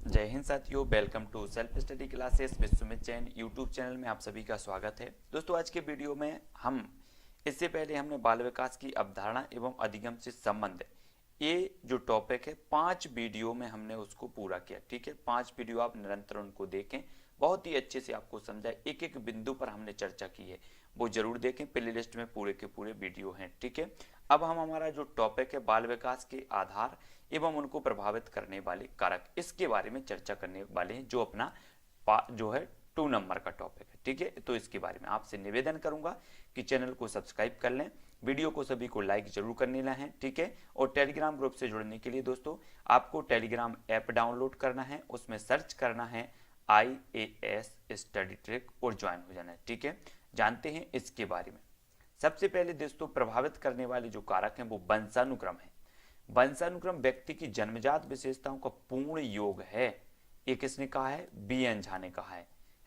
जय हिंद साथियों, welcome to self study classes with Sumit Jain YouTube channel में आप सभी का स्वागत है। दोस्तों, आज के वीडियो में हम इससे पहले हमने बाल विकास की अवधारणा एवं अधिगम से संबंध ये जो टॉपिक है 5 वीडियो में हमने उसको पूरा किया। ठीक है, 5 वीडियो आप निरंतर उनको देखें, बहुत ही अच्छे से आपको समझा। एक एक बिंदु पर हमने चर्चा की है, वो जरूर देखें। प्ले लिस्ट में पूरे के पूरे वीडियो हैं। ठीक है, अब हम हमारा जो टॉपिक है बाल विकास के आधार एवं उनको प्रभावित करने वाले कारक, इसके बारे में चर्चा करने वाले हैं, जो अपना जो है 2 नंबर का टॉपिक है। ठीक है, तो इसके बारे में आपसे निवेदन करूंगा कि चैनल को सब्सक्राइब कर लें, वीडियो को सभी को लाइक जरूर करने है। ठीक है, और टेलीग्राम ग्रुप से जुड़ने के लिए दोस्तों आपको टेलीग्राम ऐप डाउनलोड करना है, उसमें सर्च करना है IAS स्टडी ट्रिक और ज्वाइन हो जाना है। ठीक है, जानते हैं इसके बारे में। सबसे पहले दोस्तों, प्रभावित करने वाले जो कारक हैं वो वंशानुक्रम है। वंशानुक्रम व्यक्ति की जन्मजात विशेषताओं का पूर्ण योग है। ये किसने कहा है? BN झा ने कहा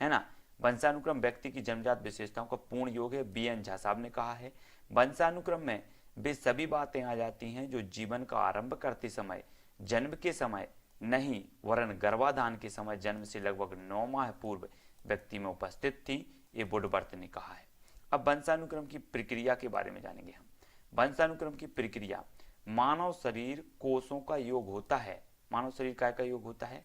है ना। वंशानुक्रम व्यक्ति की जन्मजात विशेषताओं का पूर्ण योग है, BN झा साहब ने कहा है। वंशानुक्रम में वे सभी बातें आ जाती हैं जो जीवन का आरंभ करते समय, जन्म के समय नहीं वरन गर्भाधान के समय, जन्म से लगभग 9 माह पूर्व व्यक्ति में उपस्थित थी। ये वुडवर्थ ने कहा है। अब वंशानुक्रम की प्रक्रिया के बारे में जानेंगे हम। वंशानुक्रम की प्रक्रिया, मानव शरीर कोषों का योग होता है। मानव शरीर काय का योग होता है?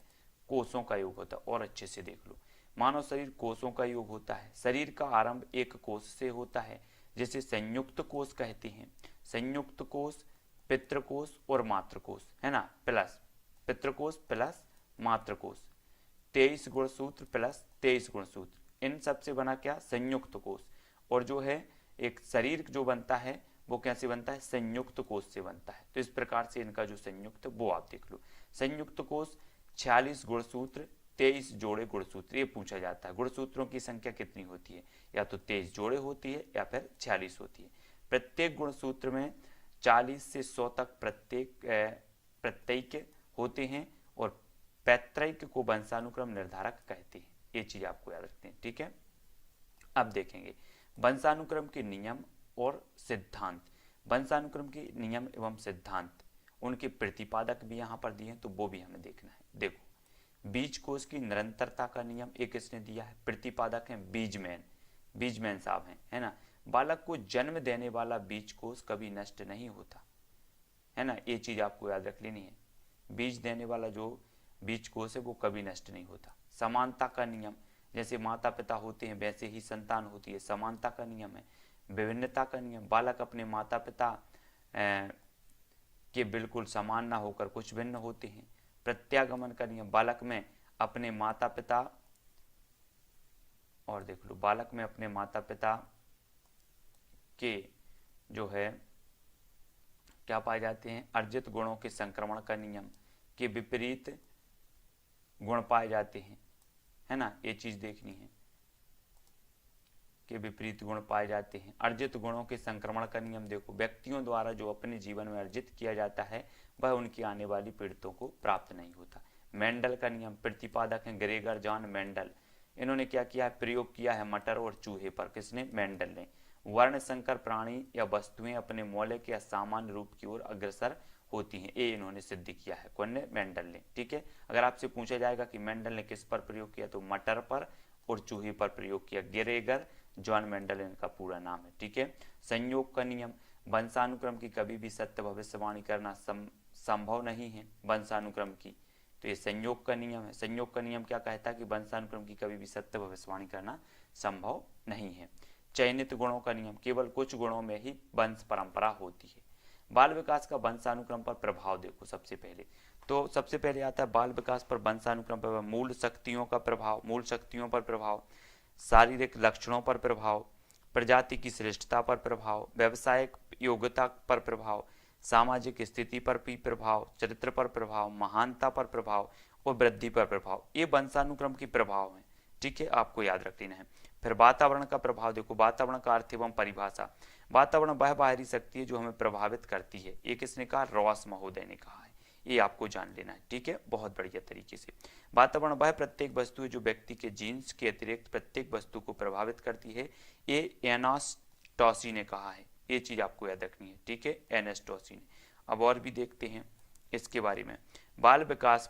कोषों का योग होता है। और अच्छे से देख लो, मानव शरीर कोषों का योग होता है। शरीर का आरंभ एक कोष से होता है, जिसे संयुक्त कोष कहते हैं। संयुक्त कोष, पितृकोष और मातृकोष, है ना, प्लस पितृकोष प्लस मातृकोष, 23 गुणसूत्र प्लस 23 गुणसूत्र, इन सब से बना क्या? संयुक्त कोष। और जो है एक शरीर जो बनता है वो कैसे बनता है? संयुक्त कोष से बनता है। तो इस प्रकार से इनका जो संयुक्त, वो आप देख लो। संयुक्त कोष 46 गुणसूत्र, 23 जोड़े गुणसूत्र, ये पूछा जाता है। गुणसूत्रों की संख्या कितनी होती है? या तो 23 जोड़े होती है या फिर 46 होती है। प्रत्येक गुणसूत्र में 40 से 100 तक प्रत्येक होते हैं, और पैतृक को वंशानुक्रम निर्धारक कहते हैं। ये चीज आपको याद रखते हैं। ठीक है, अब देखेंगे वंशानुक्रम के नियम और सिद्धांत। वंशानुक्रम के नियम एवं सिद्धांत, उनके प्रतिपादक भी यहाँ पर दिए हैं, तो वो भी हमें देखना है। देखो, बीज कोष की निरंतरता का नियम एक किसने दिया है? प्रतिपादक है बीजमैन साहब हैं, है ना। बालक को जन्म देने वाला बीज कोष कभी नष्ट नहीं होता, है ना। ये चीज आपको याद रख लेनी है। बीज देने वाला जो बीज कोष है वो कभी नष्ट नहीं होता। समानता का नियम, जैसे माता पिता होते हैं वैसे ही संतान होती है, समानता का नियम है। विभिन्नता का नियम, बालक अपने माता पिता के बिल्कुल समान ना होकर कुछ भिन्न होते हैं। प्रत्यागमन का नियम, बालक में अपने माता पिता, और देख लो, बालक में अपने माता पिता के जो है क्या पाए जाते हैं? अर्जित गुणों के संक्रमण का नियम के विपरीत गुण पाए जाते हैं, है ना। ये चीज देखनी है, के विपरीत गुण पाए जाते हैं। अर्जित गुणों के संक्रमण का नियम देखो, व्यक्तियों द्वारा जो अपने जीवन में अर्जित किया जाता है वह उनकी आने वाली पीढ़ियों को प्राप्त नहीं होता। मेंडल का नियम, प्रतिपादक हैं ग्रेगर जॉन मेंडल। इन्होंने क्या किया है? प्रयोग किया है मटर और चूहे पर। किसने? मेंडल ने। वर्ण संकर प्राणी या वस्तुएं अपने मौलिक या सामान्य रूप की ओर अग्रसर होती हैं, ये इन्होंने सिद्ध किया है। कौन ने? मेंडल ने। ठीक है, अगर आपसे पूछा जाएगा कि मेंडल ने किस पर प्रयोग किया, तो मटर पर और चूहे पर प्रयोग किया। ग्रेगर जॉन मेंडल इनका पूरा नाम है। ठीक है, संयोग का नियम, वंशानुक्रम की कभी भी सत्य भविष्यवाणी करना संभव नहीं है वंशानुक्रम की, तो ये संयोग का नियम है। संयोग का नियम क्या कहता है? कि वंशानुक्रम की कभी भी सत्य भविष्यवाणी करना संभव नहीं है। चयनित गुणों का नियम, केवल कुछ गुणों में ही वंश परंपरा होती है। बाल विकास का वंशानुक्रम पर प्रभाव देखो। सबसे पहले आता है बाल विकास पर वंशानुक्रम पर मूल शक्तियों का प्रभाव, मूल शक्तियों पर प्रभाव, शारीरिक लक्षणों पर प्रभाव, प्रजाति की श्रेष्ठता पर प्रभाव, व्यवसायिक योग्यता पर प्रभाव, सामाजिक स्थिति पर भी प्रभाव, चरित्र पर प्रभाव, महानता पर प्रभाव और वृद्धि पर प्रभाव। ये वंशानुक्रम के प्रभाव हैं। ठीक है, आपको याद रख लेना है। फिर वातावरण का प्रभाव देखो। वातावरण का अर्थ एवं परिभाषा, वातावरण वह बाहरी शक्ति है जो हमें प्रभावित करती है। ये किसने कहा? रॉस महोदय ने कहा है। ये आपको जान लेना है। ठीक है, बहुत बढ़िया तरीके से। वातावरण वह प्रत्येक वस्तु है जो व्यक्ति के जीन्स के अतिरिक्त प्रत्येक वस्तु को प्रभावित करती है। ये एनास्टॉसी ने कहा है। ये चीज आपको याद रखनी है। ठीक है, एनास्टॉसी ने। अब और भी देखते हैं इसके बारे में। बाल विकास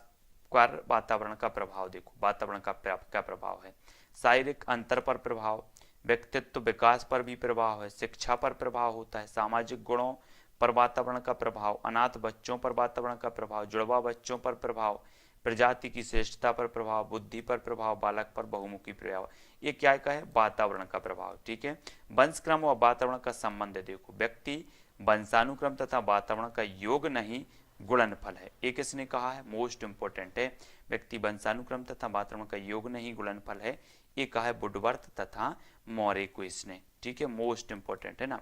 पर वातावरण का प्रभाव, देखो वातावरण का क्या प्रभाव है, शारीरिक अंतर पर प्रभाव, व्यक्तित्व विकास पर भी प्रभाव है, शिक्षा पर प्रभाव होता है, सामाजिक गुणों पर वातावरण का प्रभाव, अनाथ बच्चों पर वातावरण का प्रभाव, जुड़वा बच्चों पर प्रभाव, प्रजाति की श्रेष्ठता पर प्रभाव, बुद्धि पर प्रभाव, बालक पर बहुमुखी प्रभाव। ये क्या है, वातावरण का प्रभाव। ठीक है, वंशक्रम और वातावरण का संबंध है। देखो व्यक्ति वंशानुक्रम तथा वातावरण का योग नहीं गुणनफल है। ये किसने कहा है, मोस्ट इंपोर्टेंट है, व्यक्ति वंशानुक्रम तथा वातावरण का योग नहीं गुणनफल है। ये कहा है वुडवर्थ तथा मौर्य को इसने। ठीक है, मोस्ट इंपोर्टेंट है ना।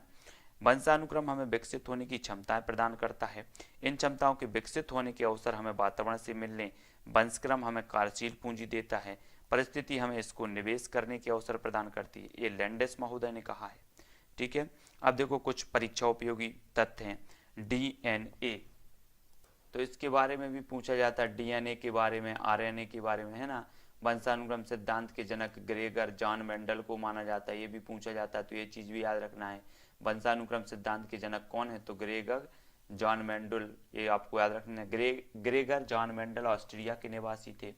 वंशानुक्रम हमें विकसित होने की क्षमताएं प्रदान करता है। इन क्षमताओं के विकसित होने के अवसर हमें वातावरण से मिलने, वंशक्रम हमें कार्यशील पूंजी देता है, परिस्थिति हमें इसको निवेश करने के अवसर प्रदान करती है। ये लैंडेस महोदय ने कहा है। ठीक है, अब देखो कुछ परीक्षा उपयोगी तथ्य हैं। डीएनए, तो इसके बारे में भी पूछा जाता है, डीएनए के बारे में, आरएनए के बारे में, है ना। वंशानुक्रम सिद्धांत के जनक ग्रेगर जॉन मेंडल को माना जाता है, ये भी पूछा जाता है, तो ये चीज भी याद रखना है। वंशानुक्रम सिद्धांत के जनक कौन है, तो ग्रेगर जॉन मेंडल, ये आपको याद रखना है। ग्रेगर जॉन मेंडल ऑस्ट्रिया के निवासी थे।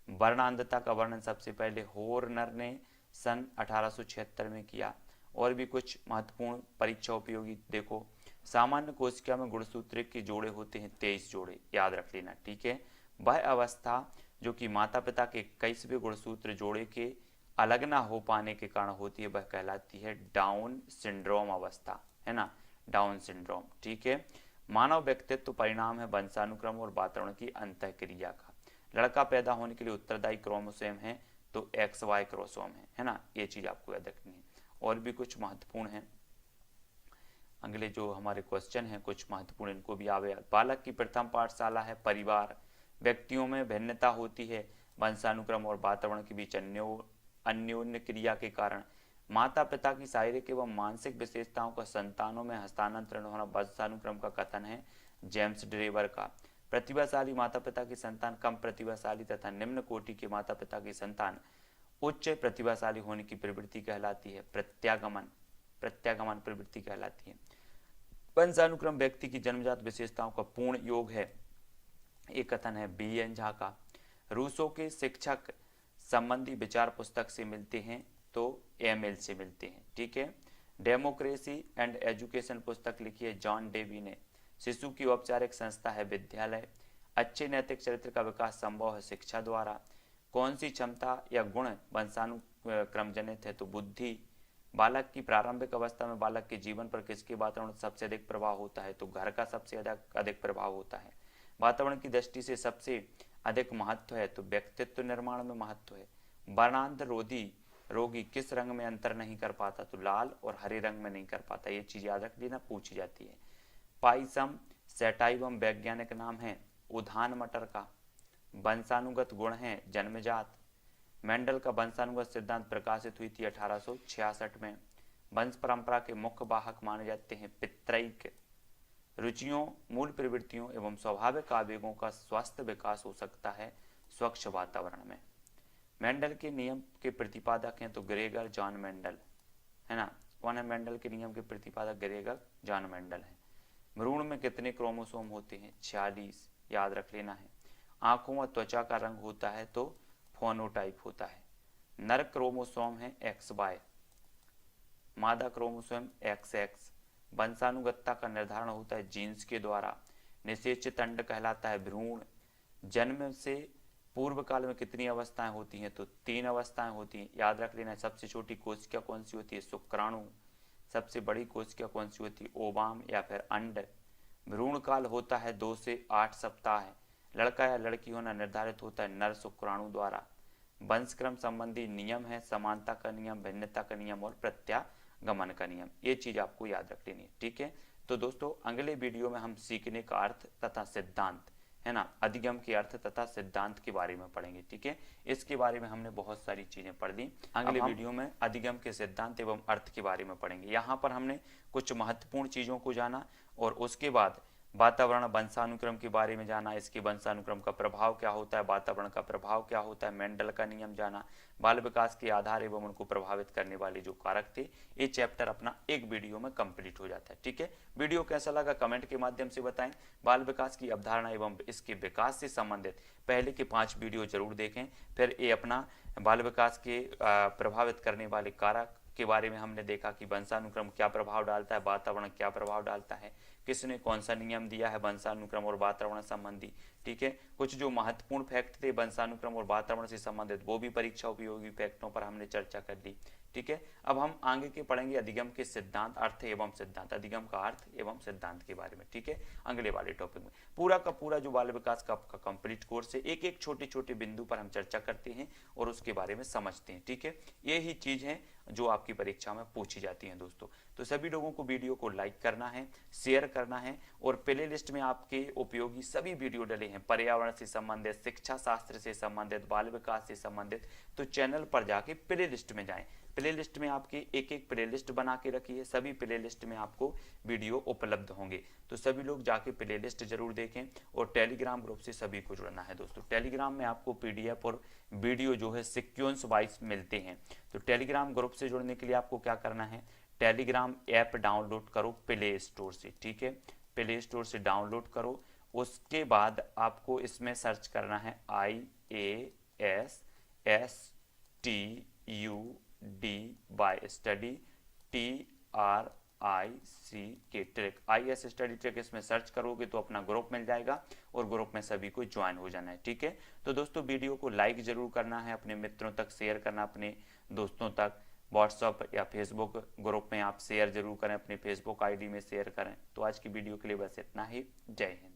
वर्णांधता का वर्णन सबसे पहले होर्नर ने सन 1876 में किया। और भी कुछ महत्वपूर्ण परीक्षा उपयोगी देखो, सामान्य कोशिका में गुणसूत्र के जोड़े होते हैं 23 जोड़े, याद रख लेना। ठीक है, वह अवस्था जो कि माता पिता के 21वें गुणसूत्र जोड़े के अलग ना हो पाने के कारण होती है, वह कहलाती है डाउन सिंड्रोम अवस्था, है ना, डाउन सिंड्रोम। ठीक है, मानव व्यक्तित्व परिणाम है वंशानुक्रम और वातावरण की अंतःक्रिया का। लड़का पैदा होने के लिए उत्तरदायी क्रोमोसोम है तो XY क्रोमोसोम है ना, ये चीज आपको याद रखनी है। और भी कुछ महत्वपूर्ण है, अगले जो हमारे क्वेश्चन है कुछ महत्वपूर्ण, इनको भी आवे। बालक की प्रथम पाठशाला है परिवार। व्यक्तियों में भिन्नता होती है वंशानुक्रम और वातावरण के बीच अन्योन्य क्रिया के कारण। माता पिता की शारीरिक एवं मानसिक विशेषताओं का संतानों में हस्तांतरण होना वंशानुक्रम का कथन है जेम्स ड्रेवर का। प्रतिभाशाली माता पिता की संतान कम प्रतिभाशाली तथा निम्न कोटि के माता पिता की संतान उच्च प्रतिभाशाली होने की प्रवृत्ति कहलाती है प्रत्यागमन प्रवृत्ति कहलाती है। वंशानुक्रम व्यक्ति की जन्मजात विशेषताओं का पूर्ण योग है, एक कथन है BN झा का। रूसो के शिक्षक संबंधी विचार पुस्तक से मिलते हैं तो एमिल से मिलते हैं। ठीक है, डेमोक्रेसी एंड एजुकेशन पुस्तक लिखी है जॉन डेवी ने। शिशु की औपचारिक संस्था है विद्यालय। अच्छे नैतिक चरित्र का विकास संभव है शिक्षा द्वारा। कौन सी क्षमता या गुण वंशानुक्रम जनित है, तो बुद्धि। बालक की प्रारंभिक अवस्था में बालक के जीवन पर किसके वातावरण सबसे अधिक प्रभाव होता है, तो घर का सबसे अधिक प्रभाव होता है। वातावरण की दृष्टि से सबसे अधिक महत्व है, तो व्यक्तित्व निर्माण में महत्व है। वर्णांध रोगी किस रंग में अंतर नहीं कर पाता, तो लाल और हरे रंग में नहीं कर पाता। ये चीज याद रख लेना, पूछी जाती है। पाइसम सेटाइवम वैज्ञानिक नाम है उद्यान मटर का। वंशानुगत गुण है जन्मजात। मेंडल का वंशानुगत सिद्धांत प्रकाशित हुई थी 1866 में। वंश परंपरा के मुख्य वाहक माने जाते हैं पितृक। रुचियों, मूल प्रवृत्तियों एवं स्वाभाविक आवेगों का स्वस्थ विकास हो सकता है स्वच्छ वातावरण में। मेंडल के नियम के प्रतिपादक हैं तो ग्रेगर जॉन मेंडल, है ना। कौन है मेंडल के नियम के प्रतिपादक, ग्रेगर जॉन मेंडल है। भ्रूण में कितने क्रोमोसोम होते हैं, 46, याद रख लेना है। आंखों व त्वचा का रंग होता है तो फोनोटाइप होता है। नर क्रोमोसोम है XY, मादा क्रोमोसोम XX। वंशानुगतता का निर्धारण होता है जीन्स के द्वारा। निषेचित अंड कहलाता है भ्रूण। जन्म से पूर्व काल में कितनी अवस्थाएं होती हैं, तो 3 अवस्थाएं होती हैं, याद रख लेना। सबसे छोटी कोशिका कौन सी होती है, शुक्राणु। सबसे बड़ी कोशिका कौन सी होती है, ओवाम या फिर अंड। भ्रूण काल होता है 2 से 8 सप्ताह। लड़का या लड़की होना निर्धारित होता है नर शुक्राणु द्वारा। वंशक्रम संबंधी नियम है समानता का नियम, भिन्नता का नियम और प्रत्यागमन का नियम। ये चीज आपको याद रख लेनी है। ठीक है, तो दोस्तों अगले वीडियो में हम सीखने का अर्थ तथा सिद्धांत, है ना, अधिगम के अर्थ तथा सिद्धांत के बारे में पढ़ेंगे। ठीक है, इसके बारे में हमने बहुत सारी चीजें पढ़ ली। अगले वीडियो में अधिगम के सिद्धांत एवं अर्थ के बारे में पढ़ेंगे। यहाँ पर हमने कुछ महत्वपूर्ण चीजों को जाना और उसके बाद वातावरण वंशानुक्रम के बारे में जाना, इसके वंशानुक्रम का प्रभाव क्या होता है, वातावरण का प्रभाव क्या होता है, मेंडल का नियम जाना, बाल विकास के आधार एवं उनको प्रभावित करने वाले जो कारक थे, ये चैप्टर अपना एक वीडियो में कंप्लीट हो जाता है। ठीक है, वीडियो कैसा लगा कमेंट के माध्यम से बताएं। बाल विकास की अवधारणा एवं इसके विकास से संबंधित पहले के 5 वीडियो जरूर देखें। फिर ये अपना बाल विकास के प्रभावित करने वाले कारक के बारे में हमने देखा कि वंशानुक्रम क्या प्रभाव डालता है, वातावरण क्या प्रभाव डालता है, किसने कौन सा नियम दिया है वंशानुक्रम और वातावरण संबंधी। ठीक है, कुछ जो महत्वपूर्ण फैक्ट थे वंशानुक्रम और वातावरण से संबंधित वो भी परीक्षा उपयोगी फैक्टों पर हमने चर्चा कर दी। ठीक है, अब हम आगे के पढ़ेंगे अधिगम के सिद्धांत, अर्थ एवं सिद्धांत, अधिगम का अर्थ एवं सिद्धांत के बारे में। ठीक है, अगले वाले टॉपिक में पूरा का पूरा जो बाल विकास का कंप्लीट कोर्स है, एक एक छोटे छोटे बिंदु पर हम चर्चा करते हैं और उसके बारे में समझते हैं। ठीक है, ये ही चीज है जो आपकी परीक्षा में पूछी जाती है दोस्तों। तो सभी लोगों को वीडियो को लाइक करना है, शेयर करना है और प्ले लिस्ट में आपके उपयोगी सभी वीडियो डले हैं, पर्यावरण से संबंधित, शिक्षा शास्त्र से संबंधित, बाल विकास से संबंधित। तो चैनल पर जाके प्ले लिस्ट में जाएं, प्ले लिस्ट में आपकी एक एक प्ले लिस्ट बना के रखी है, सभी प्ले लिस्ट में आपको वीडियो उपलब्ध होंगे। तो सभी लोग जाके प्ले लिस्ट जरूर देखें और टेलीग्राम ग्रुप से सभी को जुड़ना है दोस्तों। टेलीग्राम में आपको पीडीएफ और वीडियो जो है सीक्वेंस वाइज मिलते हैं। तो टेलीग्राम ग्रुप से जुड़ने के लिए आपको क्या करना है, टेलीग्राम ऐप डाउनलोड करो प्ले स्टोर से। ठीक है, प्ले स्टोर से डाउनलोड करो, उसके बाद आपको इसमें सर्च करना है IASSTUDY study, TRIC trick, IS study trick इसमें सर्च करोगे तो अपना ग्रुप मिल जाएगा और ग्रुप में सभी को ज्वाइन हो जाना है। ठीक है, तो दोस्तों वीडियो को लाइक जरूर करना है, अपने मित्रों तक शेयर करना, अपने दोस्तों तक व्हाट्सअप या फेसबुक ग्रुप में आप शेयर जरूर करें, अपने फेसबुक आईडी में शेयर करें। तो आज की वीडियो के लिए बस इतना ही, जय हिंद।